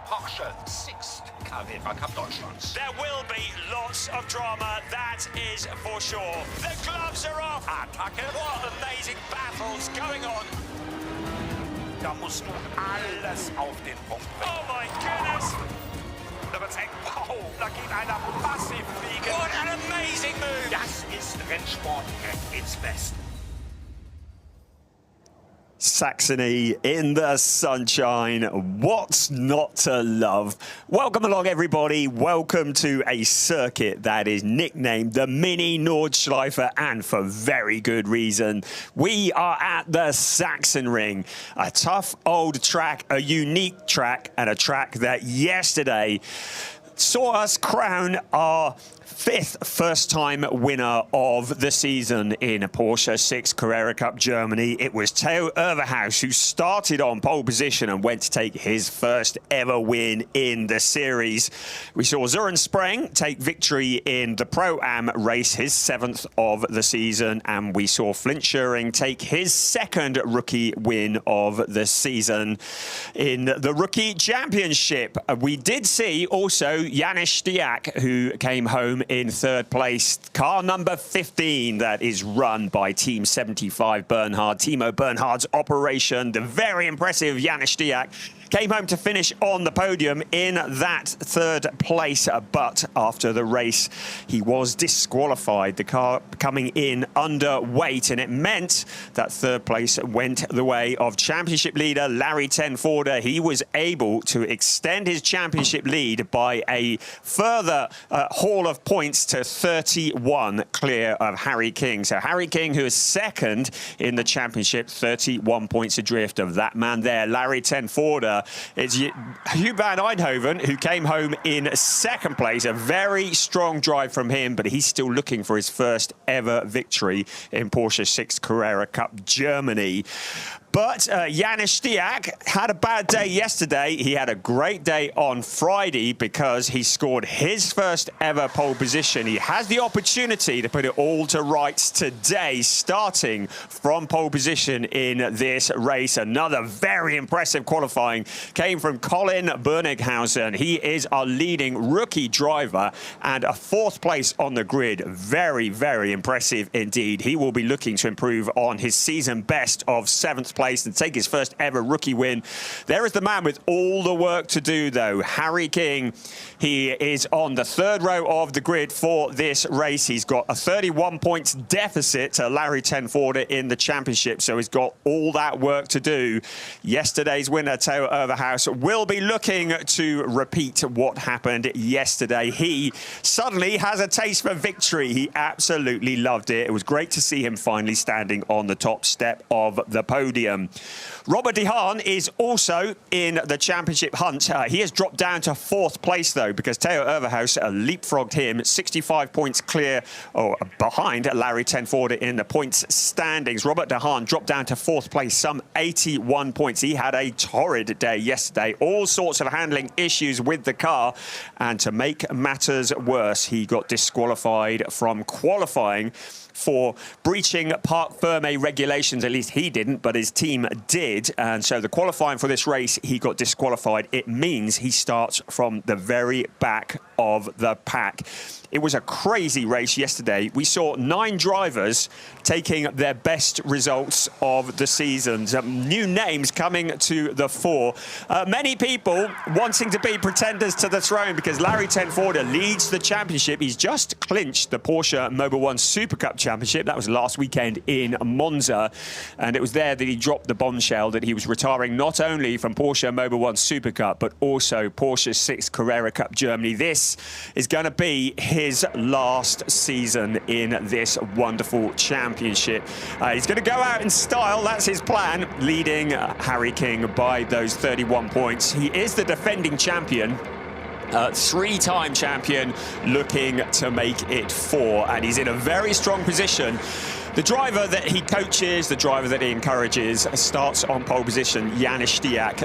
Porsche Sixt Carrera Cup Deutschland. There will be lots of drama, that is for sure. The gloves are off. Attacke. What amazing battles going on. Da musst du alles auf den Punkt bringen. Oh my goodness. Da wird's eng. Wow, da geht einer massiv fliegen. What an amazing move. Das ist Rennsport at its best. Saxony in the sunshine. What's not to love? Welcome along, everybody. Welcome to a circuit that is nicknamed the Mini Nordschleife, and for very good reason. We are at the Sachsenring, a tough old track, a unique track, and a track that yesterday saw us crown our fifth first-time winner of the season in Porsche Sixt Carrera Cup Germany. It was Theo Overhaus who started on pole position and went to take his first ever win in the series. We saw Søren Spreng take victory in the Pro-Am race, his seventh of the season, and we saw Flint Scheuring take his second rookie win of the season in the Rookie Championship. We did see also Janis Stiak, who came home in third place. Car number 15 that is run by Team 75 Bernhard, Timo Bernhard's operation. The very impressive Janis Stiak came home to finish on the podium in that third place, but after the race he was disqualified, the car coming in underweight, and it meant that third place went the way of championship leader Larry Tenforde. He was able to extend his championship lead by a further haul of points to 31, clear of Harry King. So Harry King, who is second in the championship, 31 points adrift of that man there, Larry Tenforde. It's Hugh van Eindhoven, who came home in second place. A very strong drive from him, but he's still looking for his first ever victory in Porsche Sixt Carrera Cup Germany. But Janis Stiak had a bad day yesterday. He had a great day on Friday because he scored his first ever pole position. He has the opportunity to put it all to rights today, starting from pole position in this race. Another very impressive qualifying came from Colin Bernighausen. He is our leading rookie driver and a fourth place on the grid. Very, very impressive indeed. He will be looking to improve on his season best of seventh place and take his first ever rookie win. There is the man with all the work to do, though, Harry King. He is on the third row of the grid for this race. He's got a 31 points deficit to Larry Tenforde in the championship, so he's got all that work to do. Yesterday's winner, Theo Overhaus, will be looking to repeat what happened yesterday. He suddenly has a taste for victory. He absolutely loved it. It was great to see him finally standing on the top step of the podium. Robert de Haan is also in the championship hunt. He has dropped down to fourth place, though, because Theo Overhaus leapfrogged him 65 points clear or behind Larry Tenforde in the points standings. Robert de Haan dropped down to fourth place, some 81 points. He had a torrid day yesterday, all sorts of handling issues with the car, and to make matters worse, he got disqualified from qualifying for breaching Parc Fermé regulations. At least he didn't, but his team did. And so the qualifying for this race, he got disqualified. It means he starts from the very back of the pack. It was a crazy race yesterday. We saw 9 drivers taking their best results of the season. Some new names coming to the fore. Many people wanting to be pretenders to the throne because Larry Tenforde leads the championship. He's just clinched the Porsche Mobil 1 Super Cup Championship. That was last weekend in Monza. And it was there that he dropped the bombshell that he was retiring not only from Porsche Mobil 1 Super Cup, but also Porsche Sixt Carrera Cup Germany. This is going to be his last season in this wonderful championship. He's going to go out in style. That's his plan, leading Harry King by those 31 points. He is the defending champion. Three-time champion, looking to make it 4, and he's in a very strong position The driver that he coaches, the driver that he encourages, starts on pole position, Janis Stiak.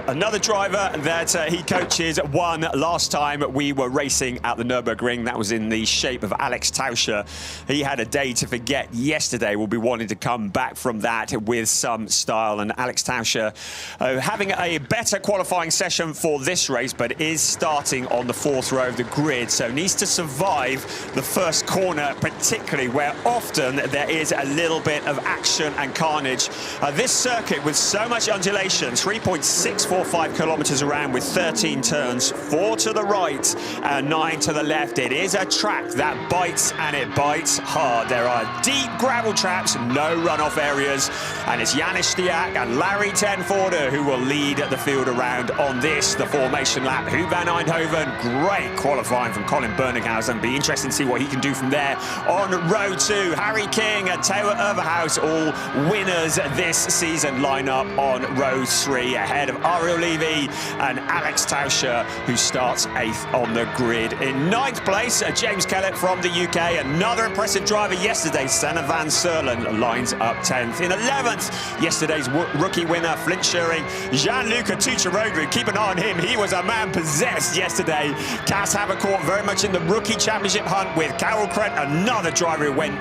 Another driver that he coaches won last time we were racing at the Nürburgring. That was in the shape of Alex Tauscher. He had a day to forget yesterday. We'll be wanting to come back from that with some style. And Alex Tauscher having a better qualifying session for this race, but is starting on the 4th row of the grid. So needs to survive the first corner, particularly where often there is a little bit of action and carnage. This circuit with so much undulation, 3.645 kilometers around with 13 turns, 4 to the right and 9 to the left. It is a track that bites, and it bites hard. There are deep gravel traps, no runoff areas, and it's Janis Stiak and Larry Tenforder who will lead the field around on this, the formation lap. Huub van Eindhoven, great qualifying from Colin Berninghausen. Be interesting to see what he can do from there. On row 2, Harry King and Taylor Overhouse, all winners this season, line up on row 3 ahead of Ariel Levy and Alex Tauscher, who starts 8th on the grid. In 9th place, James Kellett from the UK, another impressive driver yesterday, Senna van Serlen, lines up 10th. In 11th, yesterday's rookie winner, Flint Schuring, Gianluca Tucciaroglu, keep an eye on him, he was a man possessed yesterday. Cas Havercourt very much in the rookie championship hunt with Carol Krent, another driver who went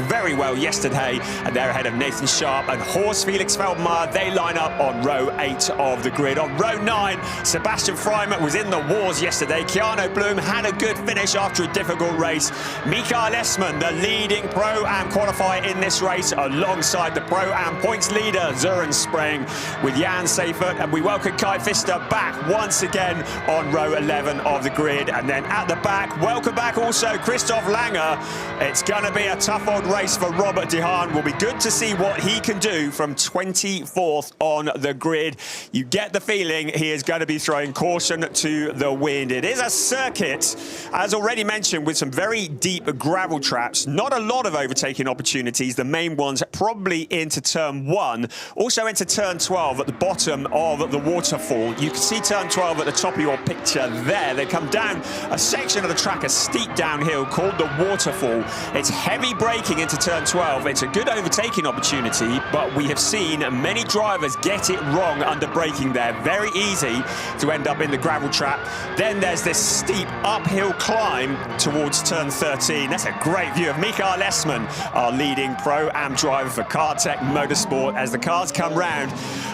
very well yesterday, and they're ahead of Nathan Sharp and Horst Felix Feldmar. They line up on row 8 of the grid. On row 9, Sebastian Freiman was in the wars yesterday. Keanu Bloom had a good finish after a difficult race. Mikael Esman, the leading Pro-Am qualifier in this race, alongside the Pro-Am points leader, Søren Spreng, with Jan Seifert. And we welcome Kai Pfister back once again on row 11 of the grid. And then at the back, welcome back also Christoph Langer. It's going to be a tough old race for Robert De Haan. Will be good to see what he can do from 24th on the grid. You get the feeling he is going to be throwing caution to the wind. It is a circuit, as already mentioned, with some very deep gravel traps. Not a lot of overtaking opportunities. The main ones probably into turn 1, also into turn 12 at the bottom of the waterfall. You can see turn 12 at the top of your picture there. They come down a section of the track, a steep downhill called the waterfall. It's heavy braking into turn 12. It's a good overtaking opportunity, but we have seen many drivers get it wrong under braking there. Very easy to end up in the gravel trap. Then there's this steep uphill climb towards turn 13. That's a great view of Mikael Esman, our leading Pro-Am driver for Kartech Motorsport, as the cars come round,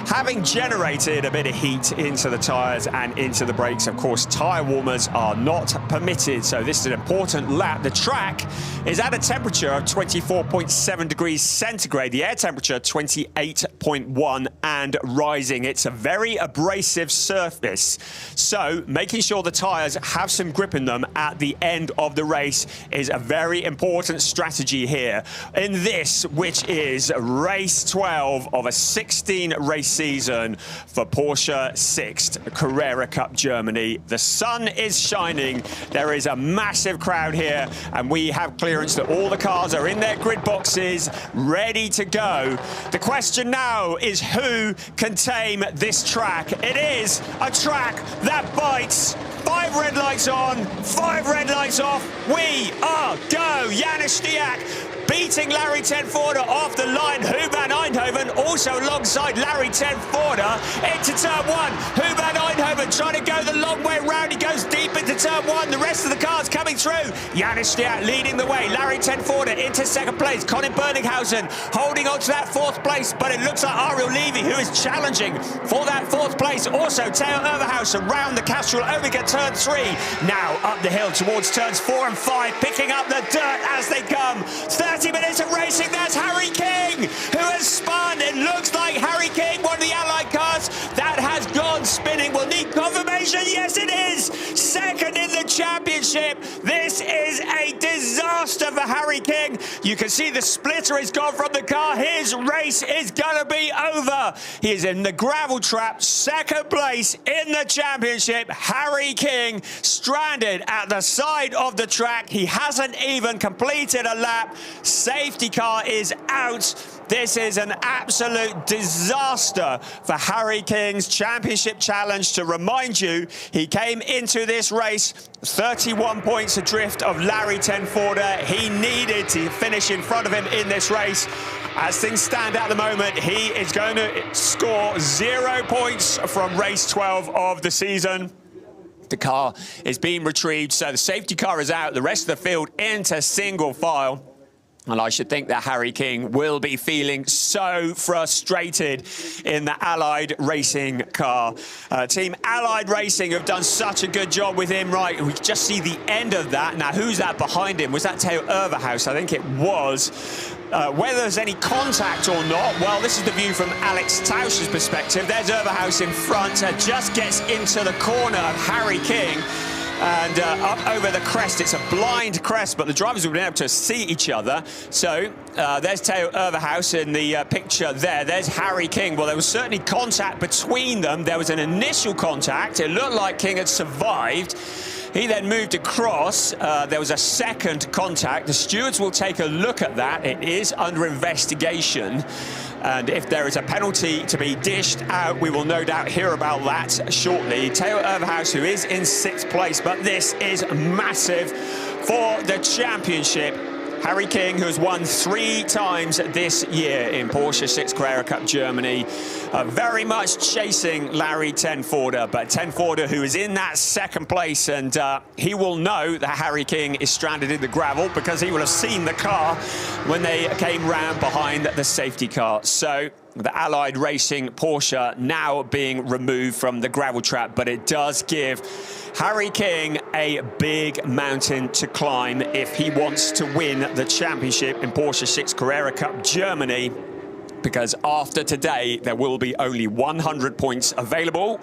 having generated a bit of heat into the tyres and into the brakes. Of course, tyre warmers are not permitted, so this is an important lap. The track is at a temperature of 24.7 degrees centigrade. The air temperature 28.1 and rising. It's a very abrasive surface, so making sure the tyres have some grip in them at the end of the race is a very important strategy here in this, which is race 12 of a 16 race season for Porsche Sixt Carrera Cup Germany. The sun is shining. There is a massive crowd here, and we have clearance that all the cars are in their grid boxes, ready to go. The question now is who can tame this track? It is a track that bites. 5 red lights on, 5 red lights off. We are go. Janis Stiak beating Larry Tenforder off the line. Huub van Eindhoven also alongside Larry Tenforder into turn 1. Huub van Eindhoven trying to go the long way round. He goes deep into turn 1. The rest of the cars coming through. Janis Stiak leading the way. Larry Tenforder into second place. Colin Berninghausen holding on to that 4th place, but it looks like Ariel Levy, who is challenging for that 4th place. Also, Theo Overhouse around the Castrol Omega turn 3. Now up the hill towards turns 4 and 5, picking up the dirt as they come. 30 minutes of racing. That's Harry King, who has spun. It looks like Harry King, one of the Allied cars, that has gone spinning. We'll need confirmation. Yes, it is. Second in the championship. This is a disaster for Harry King. You can see the splitter is gone from the car. His race is going to be over. He is in the gravel trap, second place in the championship. Harry King stranded at the side of the track. He hasn't even completed a lap. Safety car is out. This is an absolute disaster for Harry King's championship challenge. To remind you, he came into this race 31 points adrift of Larry Tenforder. He needed to finish in front of him in this race. As things stand at the moment, he is going to score 0 points from race 12 of the season. The car is being retrieved, so the safety car is out. The rest of the field into single file. And I should think that Harry King will be feeling so frustrated in the Allied Racing car. Team Allied Racing have done such a good job with him, right? We just see the end of that. Now, who's that behind him? Was that Theo Overhaus? I think it was. Whether there's any contact or not, well, this is the view from Alex Tausch's perspective. There's Overhaus in front, just gets into the corner of Harry King. And up over the crest, it's a blind crest, but the drivers will be able to see each other. So there's Theo Overhaus in the picture there. There's Harry King. Well, there was certainly contact between them. There was an initial contact. It looked like King had survived. He then moved across. There was a second contact. The stewards will take a look at that. It is under investigation. And if there is a penalty to be dished out, we will no doubt hear about that shortly. Theo Overhaus, who is in 6th place, but this is massive for the championship. Harry King, who has won 3 times this year in Porsche Sixt Carrera Cup Germany, very much chasing Larry Tenforder, but Tenforder, who is in that 2nd place, and he will know that Harry King is stranded in the gravel because he will have seen the car when they came round behind the safety car. So the Allied Racing Porsche now being removed from the gravel trap, but it does give Harry King a big mountain to climb if he wants to win the championship in Porsche Sixt Carrera Cup Germany, because after today there will be only 100 points available,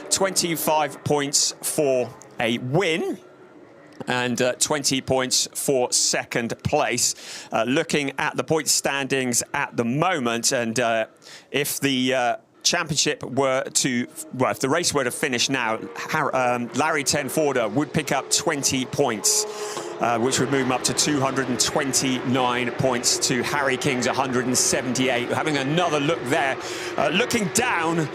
25 points for a win and 20 points for 2nd place. Looking at the point standings at the moment, and if the championship were to, well, if the race were to finish now, Larry Tenforder would pick up 20 points, which would move him up to 229 points to Harry King's 178. Having another look there, looking down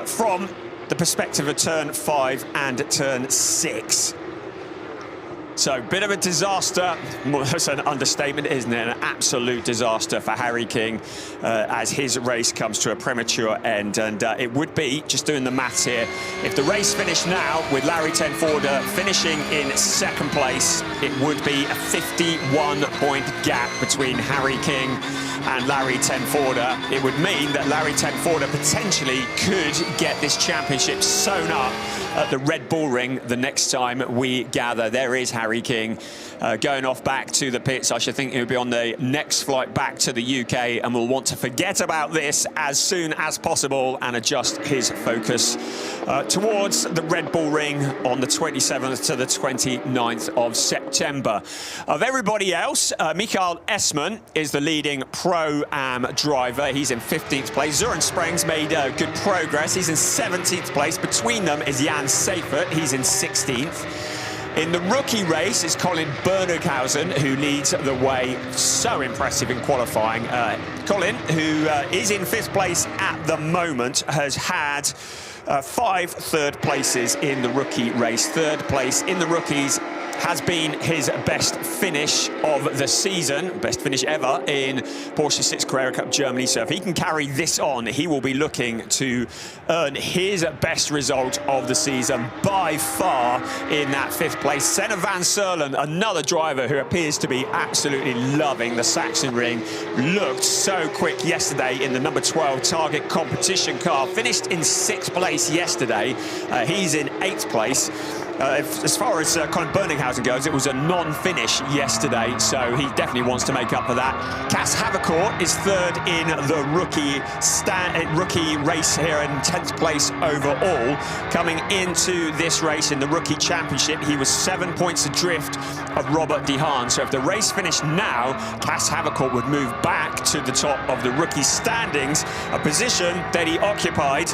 from the perspective of turn 5 and turn 6. So, bit of a disaster. That's an understatement, isn't it? An absolute disaster for Harry King as his race comes to a premature end. And it would be, just doing the maths here, if the race finished now with Larry Tenforder finishing in 2nd place, it would be a 51-point gap between Harry King and Larry Tenforder. It would mean that Larry Tenforder potentially could get this championship sewn up at the Red Bull Ring the next time we gather. There is Harry King going off back to the pits. I should think he'll be on the next flight back to the UK and will want to forget about this as soon as possible and adjust his focus towards the Red Bull Ring on the 27th to the 29th of September. Of everybody else, Michael Essmann is the leading Pro-Am driver. He's in 15th place. Søren Spreng's made good progress. He's in 17th place. Between them is Jan Seifert. He's in 16th. In the rookie race, it's Colin Bernighausen who leads the way. So impressive in qualifying. Colin, who is in 5th place at the moment, has had 5 third places in the rookie race. 3rd place in the rookies has been his best finish of the season, best finish ever in Porsche Sixt Carrera Cup Germany. So if he can carry this on, he will be looking to earn his best result of the season by far in that 5th place. Senna van Serlen, another driver who appears to be absolutely loving the Sachsenring, looked so quick yesterday in the number 12 Target competition car, finished in 6th place yesterday. He's in 8th place. As far as Colin Bernighausen goes, it was a non-finish yesterday, so he definitely wants to make up for that. Cas Havercourt is 3rd in the rookie race here in 10th place overall. Coming into this race in the rookie championship, he was 7 points adrift of Robert De Haan. So if the race finished now, Cas Havercourt would move back to the top of the rookie standings, a position that he occupied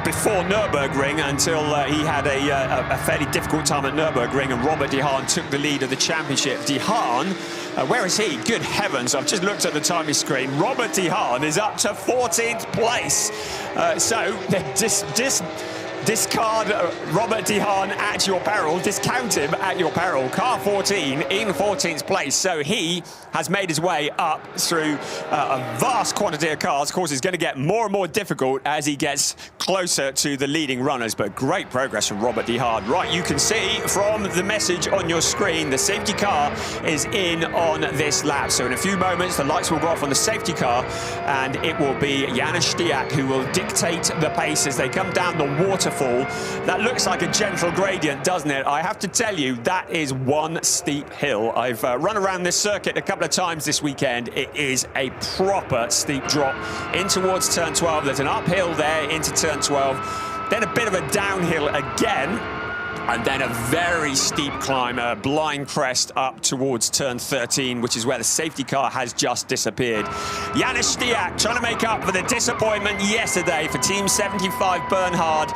before Nürburgring until he had a fairly difficult time at Nürburgring, and Robert De Haan took the lead of the championship. De Haan Where is he? Good heavens, I've just looked at the timing screen. Robert De Haan is up to 14th place. Discard Robert De Haan at your peril, discount him at your peril. Car 14 in 14th place, so he has made his way up through a vast quantity of cars. Of course, it's going to get more and more difficult as he gets closer to the leading runners, but great progress from Robert De Haan. Right, you can see from the message on your screen, the safety car is in on this lap. So in a few moments, the lights will go off on the safety car, and it will be Janusz Stiak who will dictate the pace as they come down the waterfall. That looks like a gentle gradient, doesn't it? I have to tell you, that is one steep hill. I've run around this circuit a couple of times this weekend. It is a proper steep drop in towards turn 12. There's an uphill there into turn 12, then a bit of a downhill again, and then a very steep climb, a blind crest up towards turn 13, which is where the safety car has just disappeared. Janusz Stiak trying to make up for the disappointment yesterday for Team 75 Bernhard.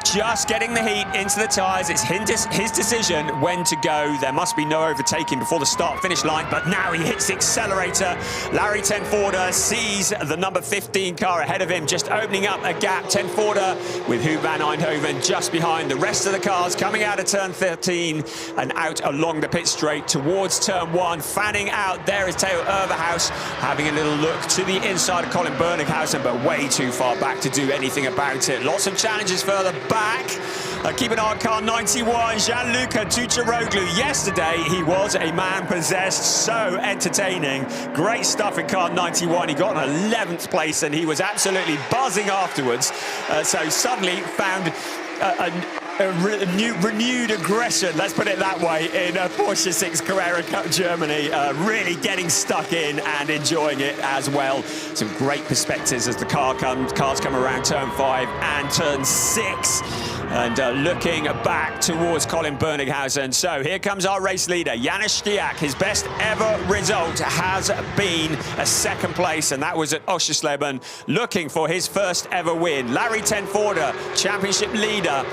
Just getting the heat into the tyres. It's his decision when to go. There must be no overtaking before the start-finish line, but now he hits the accelerator. Larry Tenforder sees the number 15 car ahead of him, just opening up a gap. Tenforder with Huub van Eindhoven just behind the rest of the cars, coming out of turn 13 and out along the pit straight towards turn 1. Fanning out, there is Theo Overhaus having a little look to the inside of Colin Berninghausen, but way too far back to do anything about it. Lots of challenges further back. Keep an eye on car 91, Gianluca Tucciaroglu. Yesterday, he was a man possessed, so entertaining. Great stuff in car 91. He got an 11th place, and he was absolutely buzzing afterwards. So suddenly found renewed aggression, let's put it that way, in Porsche Sixt Carrera Cup Germany. Really getting stuck in and enjoying it as well. Some great perspectives as the cars come around turn 5 and turn 6. And looking back towards Colin Berninghausen. So here comes our race leader, Janusz Stiak. His best ever result has been a 2nd place, and that was at Oschersleben, looking for his first ever win. Larry Tenforder, championship leader.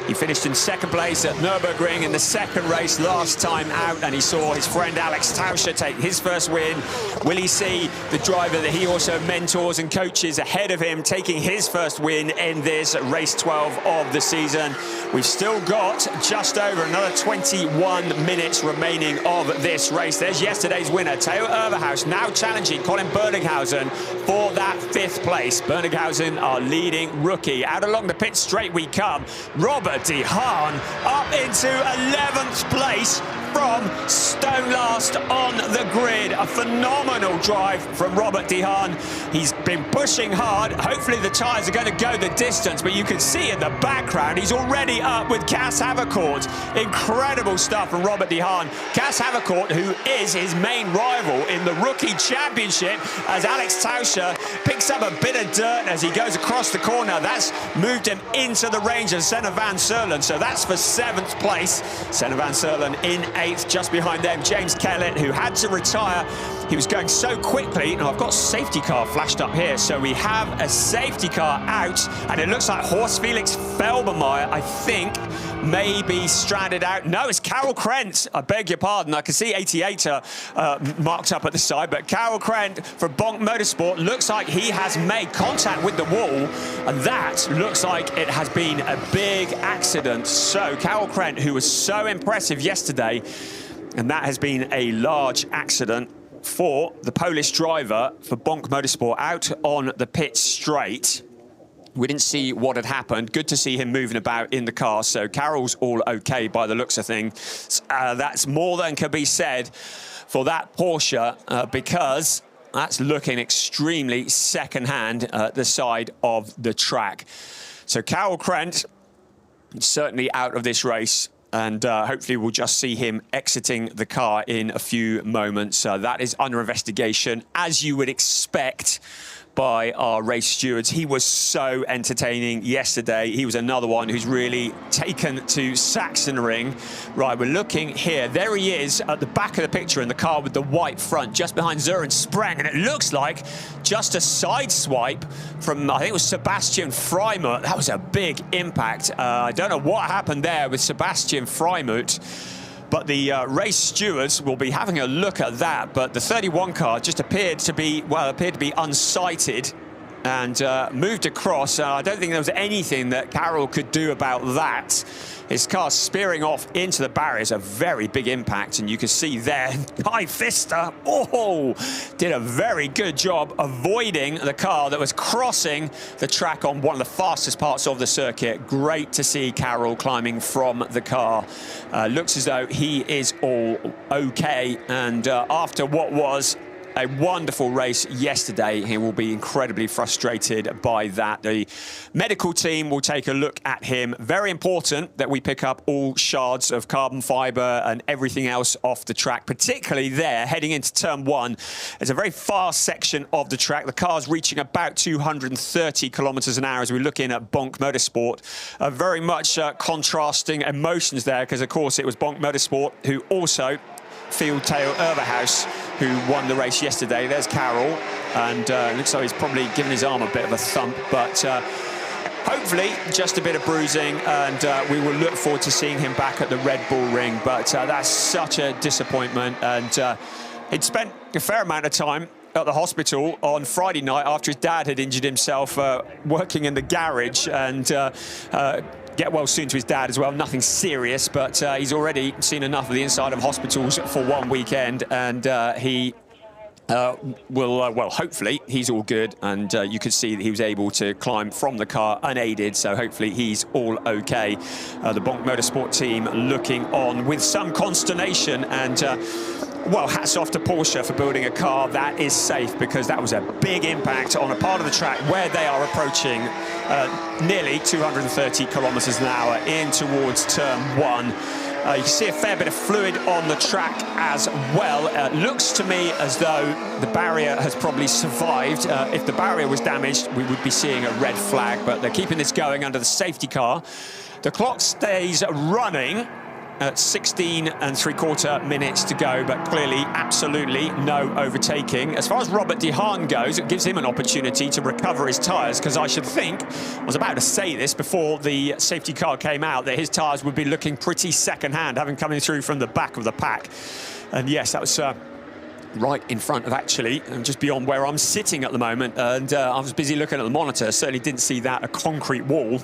He finished in 2nd place at Nürburgring in the 2nd race last time out, and he saw his friend Alex Tauscher take his first win. Will he see the driver that he also mentors and coaches ahead of him taking his first win in this race 12 of the season? We've still got just over another 21 minutes remaining of this race. There's yesterday's winner, Theo Overhaus, now challenging Colin Berninghausen for that 5th place. Berninghausen, our leading rookie. Out along the pit straight we come. Robert De Haan up into 11th place from stone last on the grid. A phenomenal drive from Robert De Haan. He's been pushing hard. Hopefully the tyres are going to go the distance, but you can see in the background he's already up with Cas Havercourt. Incredible stuff from Robert De Haan. Cas Havercourt, who is his main rival in the Rookie Championship, as Alex Tauscher picks up a bit of dirt as he goes across the corner. That's moved him into the range of Senna van Serlen, so that's for 7th place. Senna van Serlen in 8th, just behind them James Kellett, who had to retire. He was going so quickly. Now I've got safety car flashed up here, so we have a safety car out, and it looks like Horst Felix Felbermayr, I think, may be stranded out. No, it's Carol Krent. I beg your pardon. I can see 88 marked up at the side, but Carol Krent for Bonk Motorsport looks like he has made contact with the wall, and that looks like it has been a big accident. So Carol Krent, who was so impressive yesterday, and that has been a large accident for the Polish driver for Bonk Motorsport out on the pit straight. We didn't see what had happened. Good to see him moving about in the car. So Carol's all okay by the looks of things. That's more than can be said for that Porsche because that's looking extremely second-hand at the side of the track. So Carol Krent certainly out of this race. And hopefully we'll just see him exiting the car in a few moments. That is under investigation, as you would expect, by our race stewards. He was so entertaining yesterday. He was another one who's really taken to Sachsenring. Right, we're looking here. There he is at the back of the picture in the car with the white front, just behind Søren Spreng. And it looks like just a side swipe from, I think it was Sebastian Freimut. That was a big impact. I don't know what happened there with Sebastian Freimut. But the race stewards will be having a look at that. But the 31 car just appeared to be, well, unsighted and moved across. I don't think there was anything that Carroll could do about that. His car spearing off into the barriers, a very big impact, and you can see there, Kai Pfister, did a very good job avoiding the car that was crossing the track on one of the fastest parts of the circuit. Great to see Carroll climbing from the car. Looks as though he is all okay, and after what was a wonderful race yesterday, he will be incredibly frustrated by that. The medical team will take a look at him. Very important that we pick up all shards of carbon fibre and everything else off the track, particularly there, heading into turn one. It's a very fast section of the track. The car's reaching about 230 kilometres an hour as we look in at Bonk Motorsport. Very much contrasting emotions there, because, of course, it was Bonk Motorsport who also field Theo Overhaus, who won the race yesterday. There's Carroll, and looks like he's probably given his arm a bit of a thump, but hopefully just a bit of bruising, and we will look forward to seeing him back at the Red Bull Ring. But that's such a disappointment, and he'd spent a fair amount of time at the hospital on Friday night after his dad had injured himself working in the garage, and get well soon to his dad as well. Nothing serious, but he's already seen enough of the inside of hospitals for one weekend, and he will, well, hopefully he's all good, and you could see that he was able to climb from the car unaided, so hopefully he's all okay. The Bonk Motorsport team looking on with some consternation, and well, hats off to Porsche for building a car that is safe, because that was a big impact on a part of the track where they are approaching nearly 230 kilometres an hour in towards turn one. You can see a fair bit of fluid on the track as well. Looks to me as though the barrier has probably survived. If the barrier was damaged, we would be seeing a red flag, but they're keeping this going under the safety car. The clock stays running at 16 3/4 minutes to go, but clearly absolutely no overtaking. As far as Robert De Haan goes, it gives him an opportunity to recover his tyres, because I should think, I was about to say this before the safety car came out, that his tyres would be looking pretty second-hand, having coming through from the back of the pack. And yes, that was right in front of, actually, and just beyond where I'm sitting at the moment, and I was busy looking at the monitor, certainly didn't see that, a concrete wall.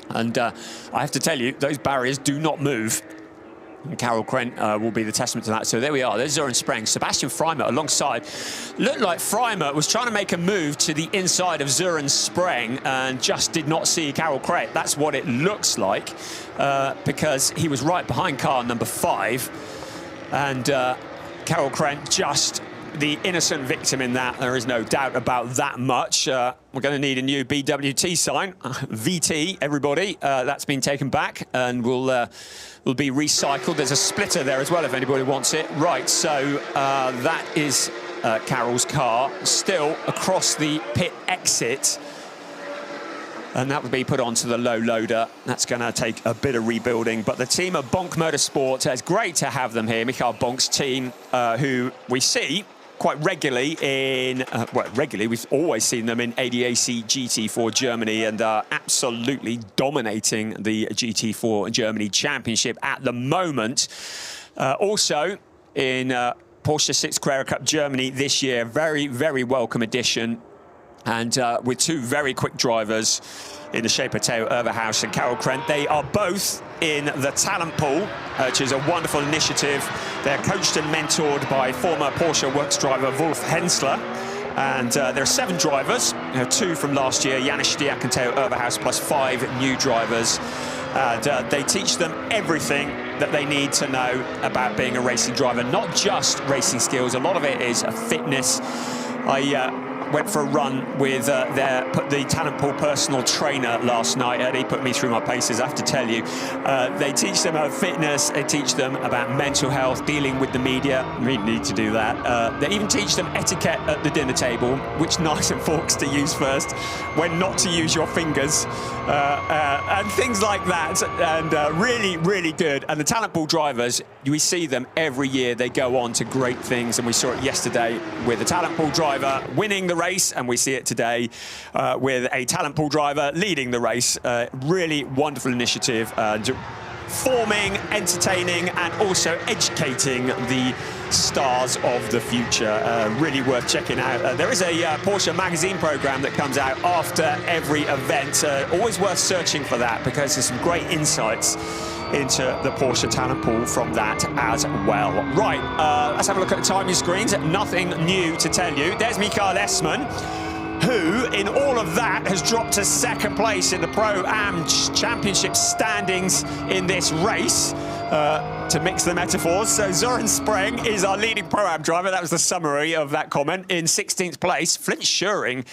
And I have to tell you, those barriers do not move. And Carroll Krent will be the testament to that. So there we are. There's Søren Spreng. Sebastian Freimer alongside. Looked like Freimer was trying to make a move to the inside of Søren Spreng and just did not see Carroll Krent. That's what it looks like, because he was right behind car number 5. And Carroll Krent just the innocent victim in that. There is no doubt about that much. We're going to need a new BWT sign. VT, everybody. That's been taken back and will be recycled. There's a splitter there as well if anybody wants it. Right, so that is Carroll's car. Still across the pit exit. And that would be put onto the low loader. That's going to take a bit of rebuilding. But the team at Bonk Motorsport, it's great to have them here. Michael Bonk's team, who we see quite regularly in, well, regularly, we've always seen them in ADAC GT4 Germany, and are absolutely dominating the GT4 Germany Championship at the moment. Also in Porsche Sixt Carrera Cup Germany this year, very, very welcome addition. And with two very quick drivers in the shape of Theo Overhaus and Carroll Krent. They are both in the talent pool, which is a wonderful initiative. They're coached and mentored by former Porsche Works driver Wolf Hensler. And there are 7 drivers, 2 from last year, Janis Stiak and Theo Overhaus, plus 5 new drivers. And they teach them everything that they need to know about being a racing driver, not just racing skills. A lot of it is fitness. I went for a run with the talent pool personal trainer last night, and he put me through my paces, I have to tell you. They teach them about fitness, they teach them about mental health, dealing with the media. We need to do that. They even teach them etiquette at the dinner table, which knives and forks to use first, when not to use your fingers, and things like that. And really, really good. And the talent pool drivers, we see them every year. They go on to great things, and we saw it yesterday with the talent pool driver winning the race, and we see it today with a talent pool driver leading the race. Really wonderful initiative. informing, entertaining, and also educating the stars of the future. Really worth checking out. There is a Porsche magazine program that comes out after every event. Always worth searching for that because there's some great insights into the Porsche talent pool from that as well. Right, let's have a look at the timing screens. Nothing new to tell you. There's Michael Essmann, who, in all of that, has dropped to second place in the Pro-Am Championship standings in this race. To mix the metaphors, so Søren Spreng is our leading Pro-Am driver. That was the summary of that comment. In 16th place, Flint Schuring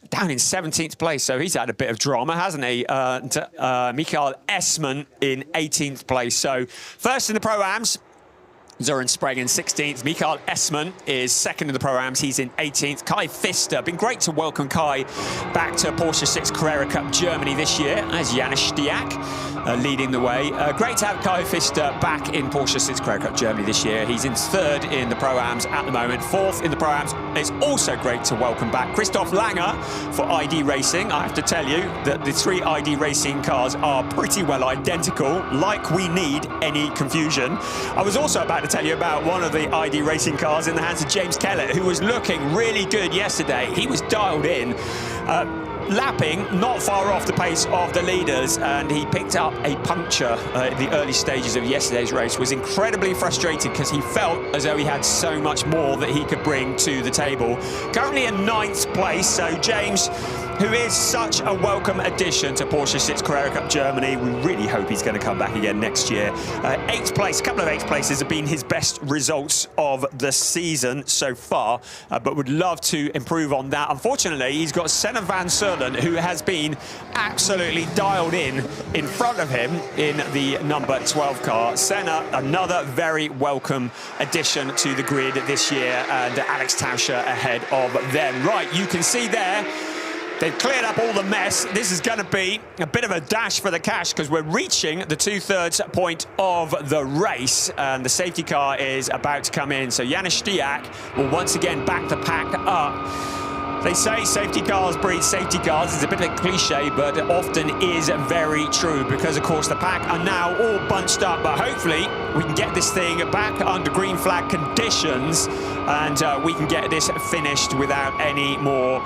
down in 17th place, so he's had a bit of drama, hasn't he? Michael Essmann in 18th place. So first in the Pro-Ams, Søren Spreng in 16th. Michael Essmann is second in the Pro-Ams. He's in 18th. Kai Pfister. Been great to welcome Kai back to Porsche Sixt Carrera Cup Germany this year as Janis Stiak leading the way. Great to have Kai Pfister back in Porsche Sixt Carrera Cup Germany this year. He's in third in the Pro-Ams at the moment. Fourth in the Pro-Ams. It's also great to welcome back Christoph Langer for ID Racing. I have to tell you that the three ID Racing cars are pretty well identical, like we need any confusion. I was also about to tell you about one of the ID Racing cars in the hands of James Kellett, who was looking really good yesterday. He was dialed in, lapping not far off the pace of the leaders, and he picked up a puncture in the early stages of yesterday's race. Was incredibly frustrated because he felt as though he had so much more that he could bring to the table. Currently in 9th place, so James, who is such a welcome addition to Porsche Sixt Carrera Cup Germany. We really hope he's going to come back again next year. 8th place, a couple of 8th places have been his best results of the season so far, but would love to improve on that. Unfortunately, he's got Senna van Serlen, who has been absolutely dialed in front of him in the number 12 car. Senna, another very welcome addition to the grid this year, and Alex Tauscher ahead of them. Right, you can see there, they've cleared up all the mess. This is going to be a bit of a dash for the cash because we're reaching the 2/3 point of the race, and the safety car is about to come in. So Janis Stiak will once again back the pack up. They say safety cars breed safety cars. It's a bit of a cliche, but it often is very true because, of course, the pack are now all bunched up. But hopefully we can get this thing back under green flag conditions, and we can get this finished without any more,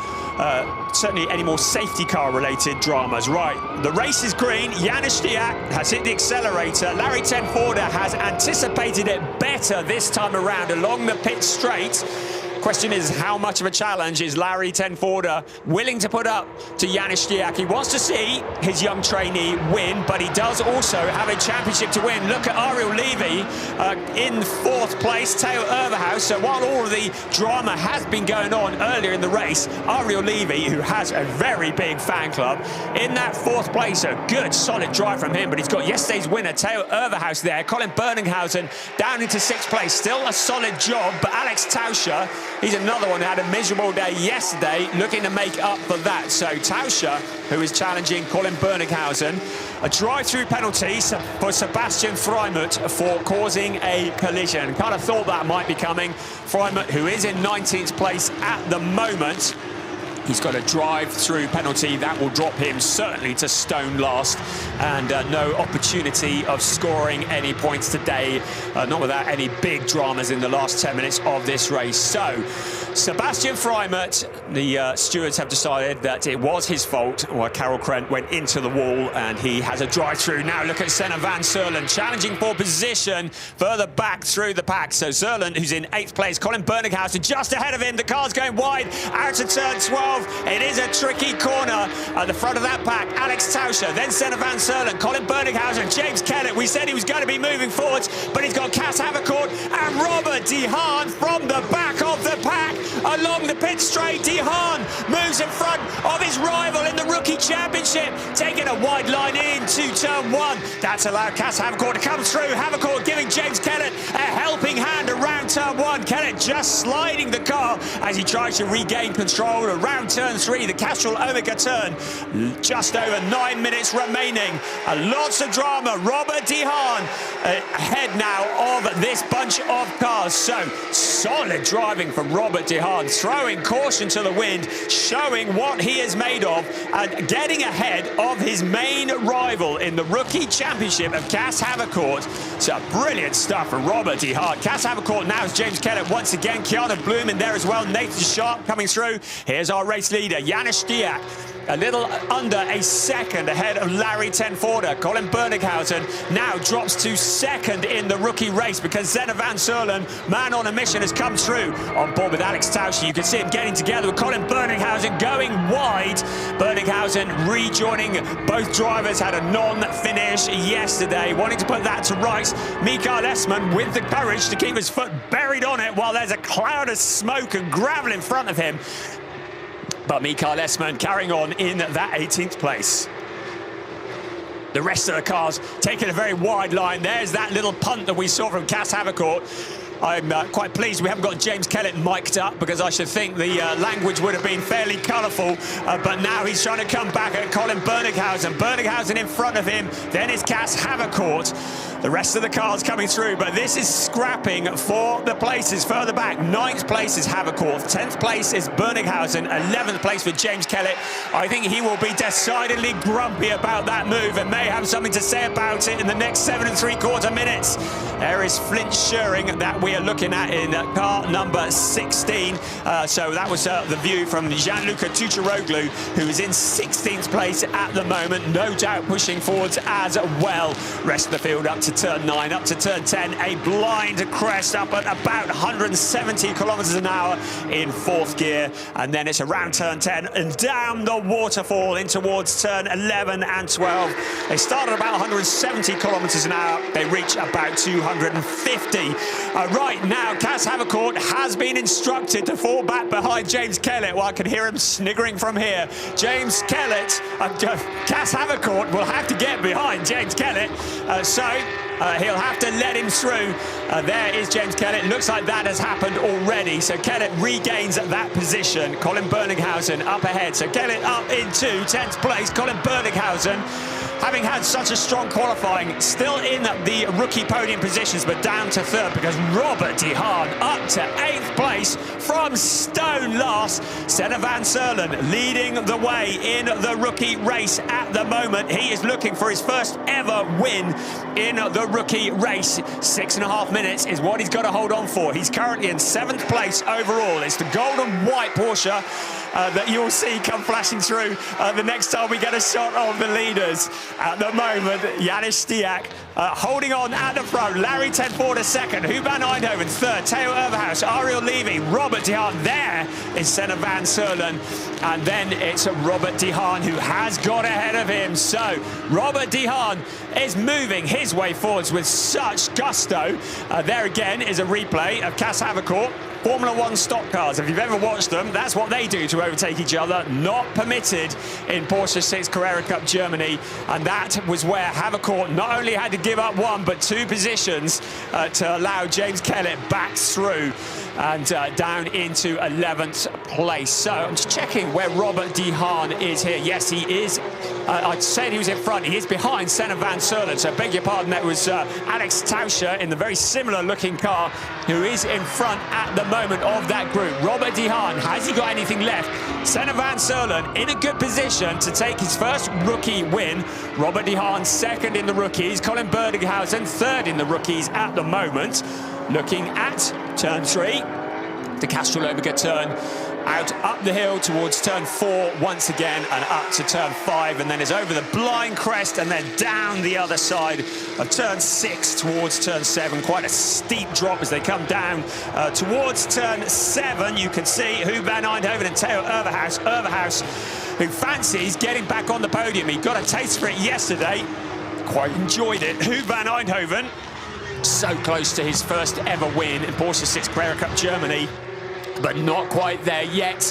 certainly any more safety car related dramas. Right, the race is green. Janis Stiak has hit the accelerator. Larry Tenforda has anticipated it better this time around along the pit straight. Question is, how much of a challenge is Larry Tenforda willing to put up to Janis Stiak? He wants to see his young trainee win, but he does also have a championship to win. Look at Ariel Levy in 4th place, Theo Overhaus. So while all of the drama has been going on earlier in the race, Ariel Levy, who has a very big fan club, in that 4th place. A good, solid drive from him, but he's got yesterday's winner, Theo Overhaus, there. Colin Berninghausen down into 6th place. Still a solid job, but Alex Tauscher, he's another one who had a miserable day yesterday, looking to make up for that. So Tauscher, who is challenging Colin Berninghausen, a drive-through penalty for Sebastian Freimut for causing a collision. Kind of thought that might be coming. Freimut, who is in 19th place at the moment, he's got a drive-through penalty that will drop him certainly to stone last, and no opportunity of scoring any points today, not without any big dramas in the last 10 minutes of this race. So Sebastian Freimut, the stewards have decided that it was his fault, or Carol Krent went into the wall, and he has a drive-through. Now look at Senna van Serlen challenging for position further back through the pack. So Serlen, who's in 8th place, Colin Berninghausen just ahead of him. The car's going wide out to turn 12. It is a tricky corner at the front of that pack. Alex Tauscher, then Senna van Serlen, Colin Berninghausen, James Kellett. We said he was going to be moving forwards, but he's got Cas Havercourt and Robert De Haan from the back of the pack along the pit straight. De Haan moves in front of his rival in the Rookie Championship, taking a wide line into turn 1. That's allowed Cas Havercourt to come through. Havercourt giving James Kellett a helping hand around turn 1. Kellett just sliding the car as he tries to regain control around turn 3, the Castrol Omega turn. Just over 9 minutes remaining. Lots of drama. Robert De Haan ahead now of this bunch of cars. So solid driving from Robert De de Haan throwing caution to the wind, showing what he is made of, and getting ahead of his main rival in the Rookie Championship of Cas Havercourt. So brilliant stuff from Robert de Haan. Cas Havercourt now is James Kellett once again. Keanu Bloom in there as well. Nathan Sharp coming through. Here's our race leader, Janis Stiak. A little under a second ahead of Larry Tenforder. Colin Berninghausen now drops to second in the rookie race because Zenna van Zerlen, man on a mission, has come through on board with Alex Tauscher. You can see him getting together with Colin Berninghausen going wide. Berninghausen rejoining. Both drivers had a non-finish yesterday, wanting to put that to rights. Mikael Esman with the courage to keep his foot buried on it while there's a cloud of smoke and gravel in front of him. But Mikael Esman carrying on in that 18th place. The rest of the cars taking a very wide line. There's that little punt that we saw from Cas Havercourt. I'm quite pleased we haven't got James Kellett mic'd up because I should think the language would have been fairly colourful. But now he's trying to come back at Colin Berninghausen. Berninghausen in front of him. Then it's Cas Havercourt. The rest of the cars coming through, but this is scrapping for the places further back. 9th place is Havercourt, 10th place is Berninghausen, 11th place for James Kellett. I think he will be decidedly grumpy about that move and may have something to say about it in the next 7 3/4 minutes. There is Flint Schering that we are looking at in car number 16. So that was the view from Gianluca Tucciaroglu, who is in 16th place at the moment, no doubt pushing forwards as well. Rest of the field up to turn 9, up to turn 10, a blind crest up at about 170 kilometers an hour in 4th gear, and then it's around turn 10 and down the waterfall in towards turn 11 and 12. They started about 170 kilometers an hour, they reach about 250. Right now, Cas Havercourt has been instructed to fall back behind James Kellett. Well, I can hear him sniggering from here. James Kellett, Cas Havercourt will have to get behind James Kellett, he'll have to let him through. There is James Kellett. Looks like that has happened already. So Kellett regains that position. Colin Berninghausen up ahead. So Kellett up into 10th place. Colin Berninghausen, having had such a strong qualifying, still in the rookie podium positions, but down to 3rd because Robert de Haan up to 8th place from stone last. Zenna van Zerlen leading the way in the rookie race at the moment. He is looking for his first ever win in the rookie race. 6.5 minutes is what he's got to hold on for. He's currently in 7th place overall. It's the gold and white Porsche that you'll see come flashing through the next time we get a shot of the leaders. At the moment, Janis Stiak holding on at the front. Larry Tenforder 2nd, Huub van Eindhoven 3rd, Theo Overhaus, Ariel Levy, Robert de Haan. There is Zenna van Zerlen, and then it's Robert de Haan who has got ahead of him. So Robert de Haan is moving his way forwards with such gusto. There again is a replay of Cas Havercourt. Formula 1 stock cars, if you've ever watched them, that's what they do to overtake each other. Not permitted in Porsche Sixt Carrera Cup Germany. And that was where Havercourt not only had to give up 1, but 2 positions to allow James Kellett back through and down into 11th place. So I'm just checking where Robert de Haan is here. Yes, he is. I'd said he was in front. He is behind Zenna van Zerlen. So beg your pardon, that was Alex Tauscher in the very similar looking car who is in front at the moment of that group. Robert de Haan, has he got anything left? Zenna van Zerlen in a good position to take his first rookie win. Robert de Haan 2nd in the rookies. Colin Berninghausen 3rd in the rookies at the moment. Looking at turn 3, the Castrol Omega turn. Out up the hill towards turn 4 once again and up to turn 5, and then is over the blind crest and then down the other side of turn 6 towards turn 7. Quite a steep drop as they come down towards turn 7. You can see Huub van Eindhoven and Theo Overhaus. Overhaus, who fancies getting back on the podium. He got a taste for it yesterday. Quite enjoyed it. Huub van Eindhoven, so close to his first ever win in Porsche Sixt Carrera Cup Germany, but not quite there yet.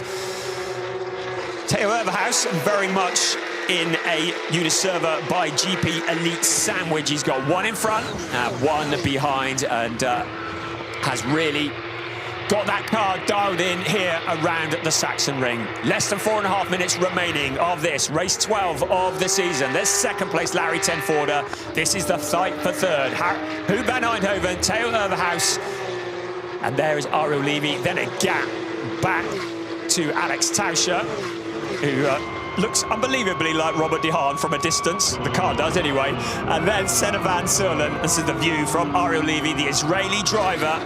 Theo Overhaus very much in a Uniserva by GP Elite sandwich. He's got 1 in front, 1 behind, and has really got that car dialed in here around the Sachsenring. Less than 4.5 minutes remaining of this, race 12 of the season. There's 2nd place Larry Tenforder. This is the fight for 3rd. Huub van Eindhoven, Theo Overhaus, and there is Ariel Levy. Then a gap back to Alex Tauscher, who looks unbelievably like Robert De Haan from a distance. The car does anyway. And then Senna van Seulen. This is the view from Ariel Levy, the Israeli driver,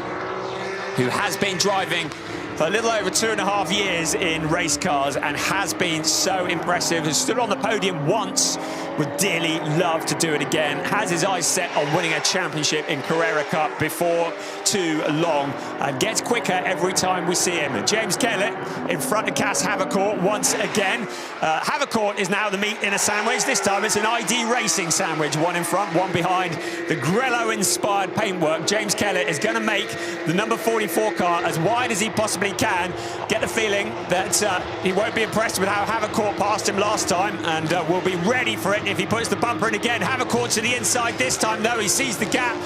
who has been driving for a little over 2.5 years in race cars and has been so impressive. Has stood on the podium once, would dearly love to do it again. Has his eyes set on winning a championship in Carrera Cup before too long, and gets quicker every time we see him. And James Kellett in front of Cas Havercourt once again. Havercourt is now the meat in a sandwich. This time it's an ID Racing sandwich. One in front, one behind. The Grello-inspired paintwork. James Kellett is going to make the number 44 car as wide as he possibly can. Get the feeling that he won't be impressed with how Havercourt passed him last time, and will be ready for it if he puts the bumper in again. Havercourt to the inside this time, though. He sees the gap.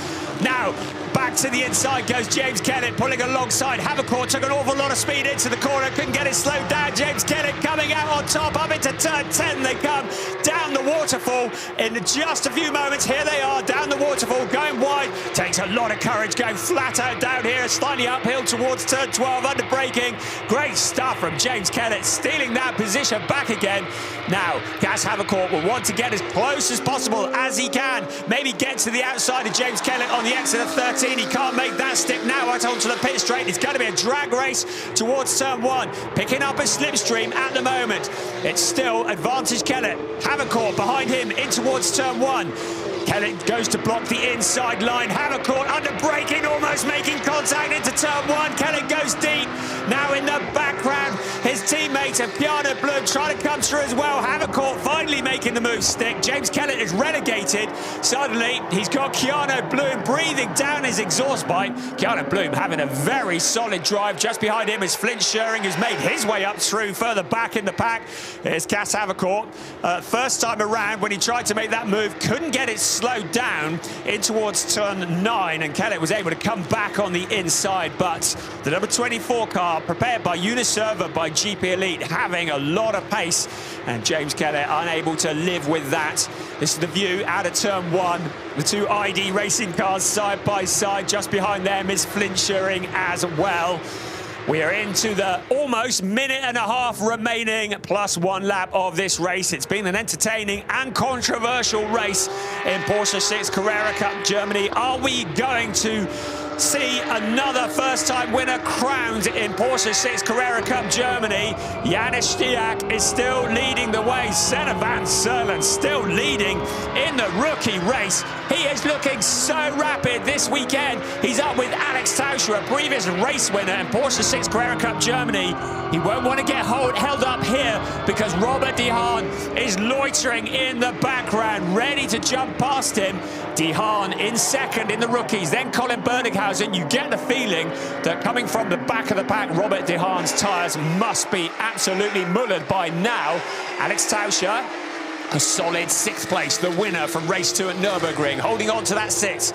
Now, back to the inside goes James Kellett, pulling alongside. Havercourt took an awful lot of speed into the corner, couldn't get it slowed down. James Kellett coming out on top, up into turn 10 they come, down the waterfall in just a few moments. Here they are, down the waterfall, going wide. Takes a lot of courage, going flat out down here, slightly uphill towards turn 12, under braking. Great stuff from James Kellett, stealing that position back again. Now, Cas Havercourt will want to get as close as possible as he can. Maybe get to the outside of James Kellett on the exit of 13. He can't make that step now out onto the pit straight. It's going to be a drag race towards turn 1. Picking up a slipstream at the moment. It's still advantage Kellett. Havercourt behind him in towards turn 1. Kellett goes to block the inside line. Havercourt under braking, almost making contact into turn 1. Kellett goes deep. Now in the background, his teammates and Piano Bloom trying to come through as well. Havercourt finally making the move stick. James Kellett is relegated. Suddenly, he's got Keanu Bloom breathing down his exhaust pipe. Keanu Bloom having a very solid drive. Just behind him is Flint Schering, who's made his way up through further back in the pack. Here's Cas Havercourt. First time around when he tried to make that move, couldn't get it slowed down in towards turn 9, and Kellett was able to come back on the inside. But the number 24 car, prepared by Uniserva, by GP Elite, having a lot of pace, and James Kellett unable to live with that. This is the view out of turn 1. The two ID Racing cars side by side. Just behind them is Flint Schering as well. We are into the almost minute and a half remaining plus 1 lap of this race. It's been an entertaining and controversial race in Porsche Sixt Carrera Cup Germany. Are we going to see another first-time winner crowned in Porsche Sixt Carrera Cup Germany? Janis Stiak is still leading the way. Senna van Seulen still leading in the rookie race. He is looking so rapid this weekend. He's up with Alex Tauscher, a previous race winner in Porsche Sixt Carrera Cup Germany. He won't want to get held up here because Robert De Haan is loitering in the background, ready to jump past him. De Haan in second in the rookies, then Colin Berninghausen. You get the feeling that coming from the back of the pack, Robert De Haan's tyres must be absolutely mullered by now. Alex Tauscher, a solid 6th place, the winner from race 2 at Nürburgring, holding on to that 6th.